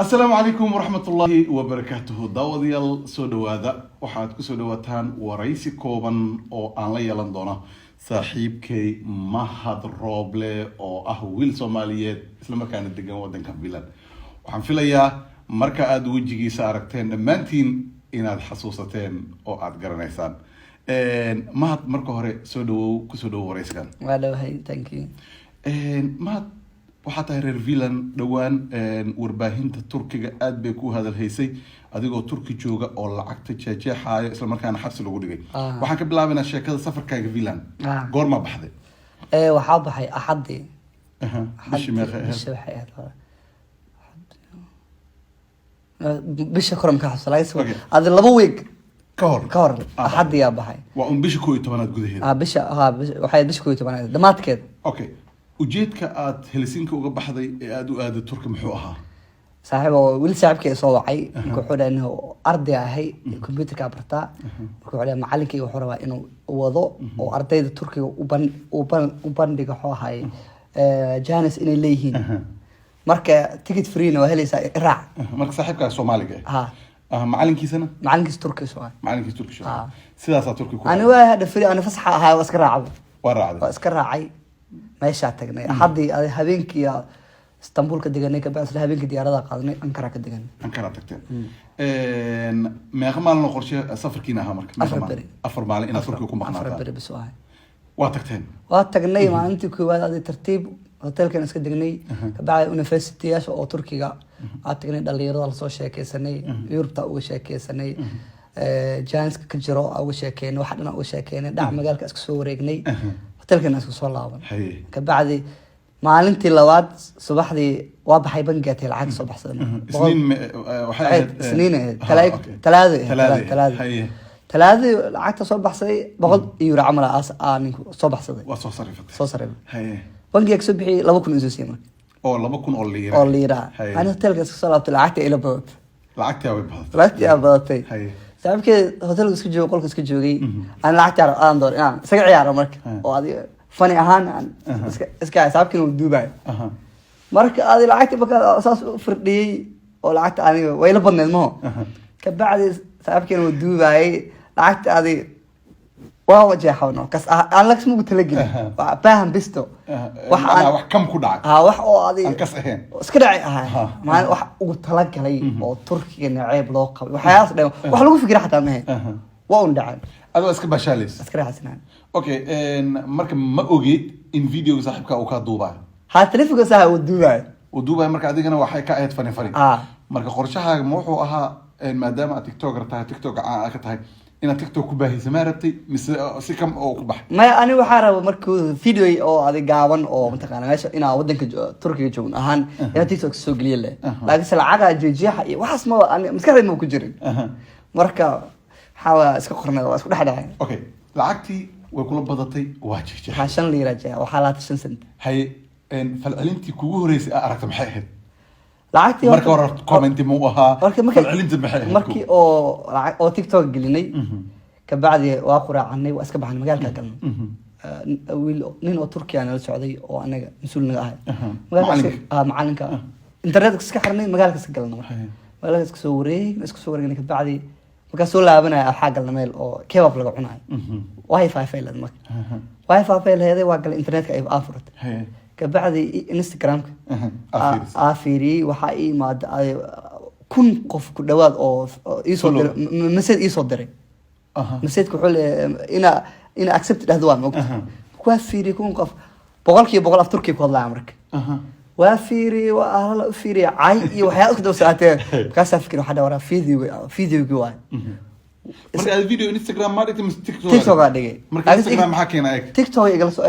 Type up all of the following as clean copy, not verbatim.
السلام عليكم ورحمة الله وبركاته داوديال سو دوادا waxaad ku soo dhawaataan waraysi kooban oo aan la yeelan doono saaxiibkay Mahad Rooble oo ah wiil Soomaaliyeed isla markaana degan wadanka Finland waxaan filayaa marka aad wajigiisa aragteen dhamaantiin inaad xasuusateen oo aad garanaysaan Mahad marka hore soo dhawow ku soo dhawow waraysigan wallahi thank you Mahad waxaa tahay reer Finland dhawaan warbaahinta Turkiga aad bay ku hadal haysay adigoo Turki jooga oo lacagta jeexjeexayo isla markaana xabsi lagu dhigay waxaan ka bilaabaynaa sheekada safarkaaga Finland goorma baxday waxaa baxay axadii bisha koramka xaslaayso ad laba week ka hor axadii baxay waa bisha 12aad gudaheeda bisha waxay bisha 12aad dhamaadkeed okay ujeedka aad Helsinki uga baxday ee aad u aaday Turki muxuu ahaa saaxiib oo wiil saaxiibkay soo wacay wuxuu dhahay arday ahay computerka barta wuxuu dhahay macallinkii wuxuu rabaa inuu wado oo ardayda Turkiga u bandhigo xoohay Janis inay leeyihiin marka ticket free waa helaysaa raac marka saaxiibka Soomaaliga macalinkiisana macalinkiis Turki soo macalinkiis Turki soo sidaas Turki ku ana waa hada free ana fasaxa ahaa waa iska raacay waa iska raacay meesha tagnay hadii habeenkii Istanbul ka deganay ka bacdi habeenkii diyaarada qaadnay Ankara ka deganay Ankara tagteen meeqa maalin qorshe safarkiina ahaa marka afar maalin inaad Turkiga ku maqnaataan afar bari bisoo waa tagteen waa tagnay maalintii koowaad aad tartiib hotelkan iska degnay ka bacdi university-yaasha oo Turkiga aad tagnay dhalinyarada la soo sheekeysanay Yurubta uga sheekeysanay Janska ka jiro uga sheekeynay wax dhan uga sheekeynay dhac magaalka iska soo wareegnay hotelkan iska soo laaban ka bacdi maalintii labaad subaxdii waa baxay bangiga lacag soo baxsaday talaado lacagta soo baxsaday 100 euro camal aan soo baxsaday waa soo sarifay bangiga soo bixiyay 2000 isu siiyay oo 2000 oo lira aan hotelka iska soo laabtay lacagta ila badatay lacagta way badatay sababkii hotelka iska joogay qolka iska joogay aan lacagta aan door inaan isaga ciyaaro marka oo adiga funny ahaan iska xisaabkiina uu duubay marka aad lacagta baka asaas u firdhiyay oo lacagta aniga way la badneed ma ka bacdi xisaabkiina uu duubay lacagta aad waa wajaxawno kas aan la ismu talagelin baahan bisto wax kam ku dhacay wax oo aad kas ahayn iska dhacay ma wax ugu talagalay oo Turkiga naceeb loo qabay waxaas dhan wax lagu fikiray xataa ma ahayn waa un dhacay adoo iska bashaalays iska raacsanaan okay marka ma ogeed in video saaxiibka uu ka duubay telefoonka saxa uu duubay marka adigana waxay ka ahayd fani marka qorshahaaga ma wuxuu ahaa maadaama aad TikToker tahay TikTok ka tahay inaad TikTok ku baahiso ma rabtay mise si kam oo ku baxay ma ani waxa rabo markuu video oo adig gaaban oo mataqaana meesha ina wadanka Turkiga joogno ahaan ina TikTok soo galiye laakiin lacag jeejeexa iyo waxaas ma maskaxdayda ma ku jirin marka xawa iska qornaa waa isku dhaxdhaxay okay lacagtii way kula badatay waa jeejeex xashan liira jaa waxa la 5 cent hay falcelintii kugu horeysay aragta maxay ahayd lacagtii marka hore comment mu aha falcelintii maxay ahayd markii oo TikTok gelinay ka bacdi waa quraacanay waa iska baxnay magaalka galnay wiil nin oo Turkiya la socday oo anaga mas'uul naga ahay magaalka macalinka internet iska xirnay magaalka iska galnay magaalka iska soo wareegnay ka bacdi marka soo laabanay waxa galnay meel oo kebab laga cunaay wifi failad marka wifi failad waa gal internetka ay afurtay ka bacdi Instagramka afiri waxa ay maad kun qof ku dhawaad oo isoo diray message isoo diray message ku xul ina accept dhahdo waa moogta ku afiri kun qof boqolkiiba boqol af Turkiga ku hadlaa marka وافيري وأهلا أفيري عاي وحياتك دو ساعتين كاسة فكرة واحدة ورا فيديو جوان مركز الفيديو انستغرام ما ريتم تيك توك عادي مركز انستغرام حكينا هيك تيك توك يجلس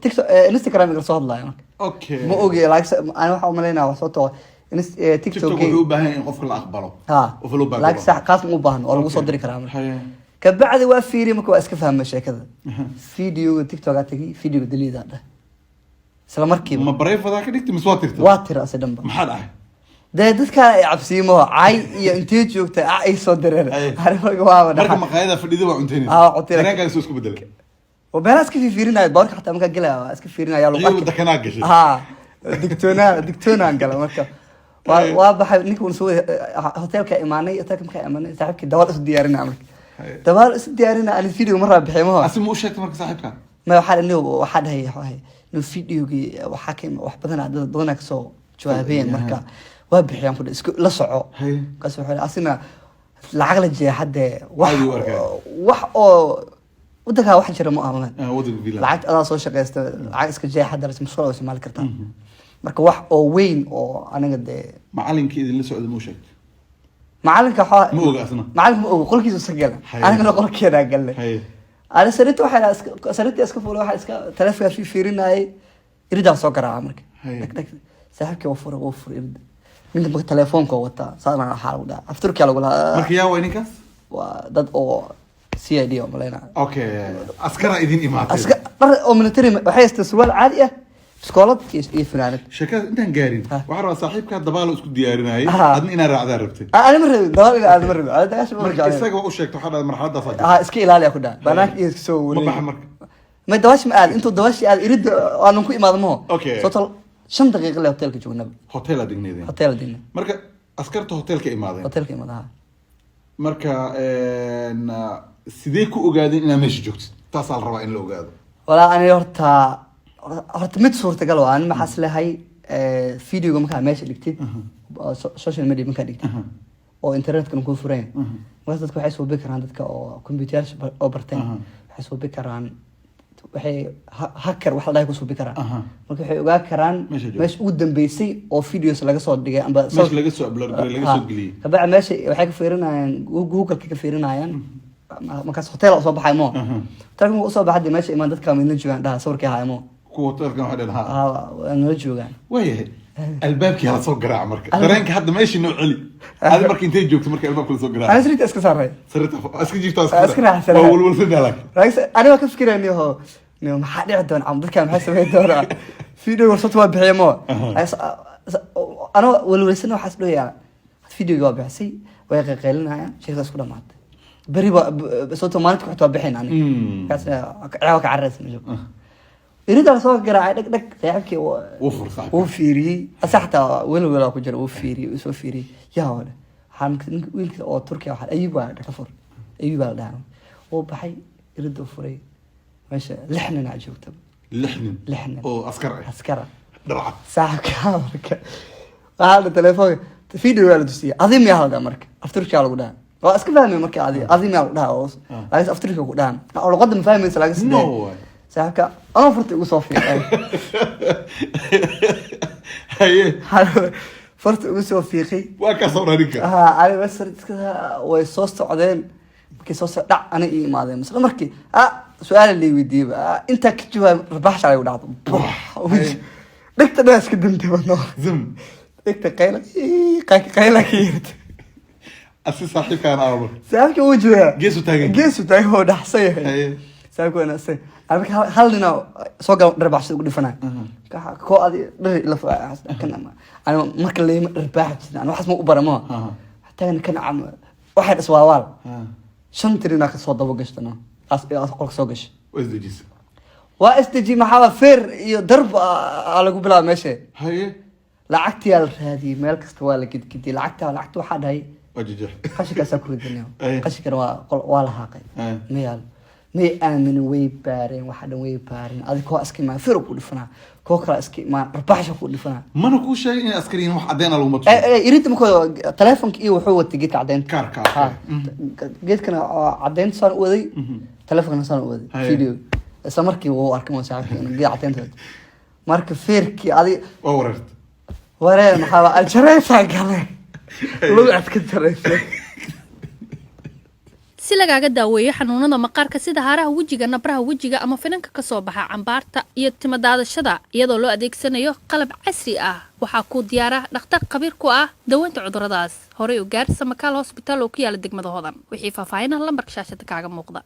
تيك توك انستغرام يجلس والله يعني اوكي مو اوكي لايك انا waxaa umaleynaa wax soo too تيك توك wuxuu baahan in qofka la aqbalo oo follow back لايك sax qaas mu baahan oo lagu soo diri karaa ka bacdi waa fiiri marka waa iska fahmay sheekada video تيك توك atagi video delete ah isla markii ma bareefada ka dhigtay mis waa tirtay waa tira asadanba maxaa dhahay dadka ay cabsiimo ay iyo intee joogta ay soo direen ariga waa marka maqaayada fadhida waa cunteynay dareenka soo isku bedelay oo beelaas ka fiirinay boorka xataa marka galaa iska fiirinaya loo qaaday dadkana gashay دكتونا قال مركب وابحر نيكون نسوي هوتيل كإيماني هوتيل كإيماني صاحبك دوال اس ديارنا عملك دوال اس ديارنا أنا فيديو مرة بحيمها اسمه وش هيك مركز صاحبك ما واحد إنه واحد هي إنه فيديو جي وحاكم وحبنا ضنك سو جوابين مركا وبحيم كل اسكو لصعو قصوا حول أصلا العقل جي حد وح أو ودك واحد شرى مؤامرة ودك بيلا لعقت أنا صوت شقيست عكس جي حد رسم مشروع واسمه مالك كرتان marka wax oo weyn oo aniga de macalinkeedii la socday ma sheegtay macalinka ma oga asna macalin ma oga qolkiisa sagal aniga qolkeeda galay ana sarita waxa sarita iska fuulay waxa iska taleefanka fi fiirinay irida soo garaa marka saaxibkii oo furo irida ninka marka taleefanka wata saana xaal u dhaca afturka lagu lahaa marka yaa weyninkaas waa dad oo CID oo maleyna okay askara idin imaatay askar oo military waxay istiswaal caadi ah سكولات يفنانك شكل انت قارين وحرا صاحبك دبالو اسكو دياريناي ادن انا راعدا ربتي انا مره دبال انا مره انا داش مرجع اسغا او شيكتو حدا مرحله فاضي اسكي الى خدا بناك يسو ما ما دواش ما قال انتو دواش قال يريد انا كو امادمو اوكي توتال 5 دقيقه له هوتيلك جوجنا هوتيل دغنيدين هوتيل دين marka askarta hotelka imaadeen hotelka imaadaha marka sidee ku ogaadeen inaad meesha joogtid taas aan rabaa in la ogaado wala ani horta mid suurtagal oo aan maxas lahay fiidiyoga markaa meesha dhigtid social media markaa dhigtid oo internetka ku fureen markaas dadku waxay soo bikaraan dadka oo computer oo barteen waxay soo bikaraan waxay hacker waxa la dhahay ku soo bikaraan marka waxay ogaa karaan meesha ugu dambeysay oo videos laga soo dhigay amba meesha laga soo upload garay laga soo geliyay kabacdi meesha waxay ka fiirinayaan google ka fiirinayaan markaas hotel soo baxay mo taagmo soo baxay meesha imaan dadka midna joogan dhaha sawirkii haymo كوتر كان هذا أنا رجوعان ويه الباب كي على صوت قراع مركز ترى حد ماشي إنه علي هذا مركز أنت جوك مركز الباب كله صوت قراع أنا سريت أسكت صار سريت أسكت جيت أسكت أول لك أنا ما كفكر إنه هو إنه ما حد يعدون عم بكام حسب هيدورا فيديو ورصت واب بحيمو أنا ولسنا حسبه يعني فيديو جواب حسي ويقيلنا شيء أسكت ما عاد بريبا بصوت مالك حتى بحين يعني كاس عاوك عرس نجوم يريد على صوت قراءة دك سيحكي وفر صاحبي وفيري أصحته ولا كجرا وفيري وسوفيري يا ولا حامك ويلك أو تركيا واحد أيوة كفر أيوة دعم وبحي يريد وفري ماشي لحن نعجب تب لحن أو عسكرة درعة ساعة كامرك هذا تلفون فيديو ولا تسي عظيم يا هذا مرك أفترك على قدام وأسكت فاهمي مرك عظيم يا قدام عايز أفترك قدام أو لقدم فاهمي سلاقي نو ساعة أنا فرت وصوفي هاي فرت وصوفي وكسر هذيك أنا بس كذا وصوص عدين كي صوص لا أنا إيه ما ذي مثلا مركي سؤال اللي ودي أنت كتجوا ربحش على ولاد دكت ناس كدمت منه زم دكت قيلة كيرت أسي صاحبي كان أول سألك وجهه جيسو تاجي هو ده حصيه سألك أنا سأ أنا هل لنا سوق رباح سوق دفنا كو هذه لا كنا أنا ما كان لي رباح أنا واحد مو برما حتى أنا كان عم واحد أسوال شنترينا كصوت وقشتنا أقول سوقش وأستجي محاولة فير يضرب على قبلها ماشي هاي لعقتي على هذه مالك استوالك كده لعقت واحد هاي وجيجح قشك أسكر الدنيا قشك ولا حاقي ميال مي آمن ويبارين واحد ويبارين هذا كوا أسكي ما فرق كل فنا كوكرا أسكي ما ربحش كل فنا ما نقول شيء أسكرين وحدين لو مطلوب يريد مكو تلفونك إيه وحوة جيت عدين كار جيت كنا عدين صار وذي تلفون صار وذي فيديو سمركي وهو أركم وساعك أنا جيت عدين تود مارك فيركي هذه ورا محاولة الشريفة قال لو أتكتر si lagaaga daaweeyo xanuunada maqaarka sida haaraha wajiga nabraha wajiga ama finanka ka soo baxa cambaarta iyo timadaadashada iyadoo loo adeegsanayo qalab casri ah waxa ku diyaara dhakhtar khabiir ku ah daweynta cuduradaas hore u gaar Samakaal Hospital oo ku yaala degmada Hodan wixii faahfaahin lambarka shaashada kaaga muuqda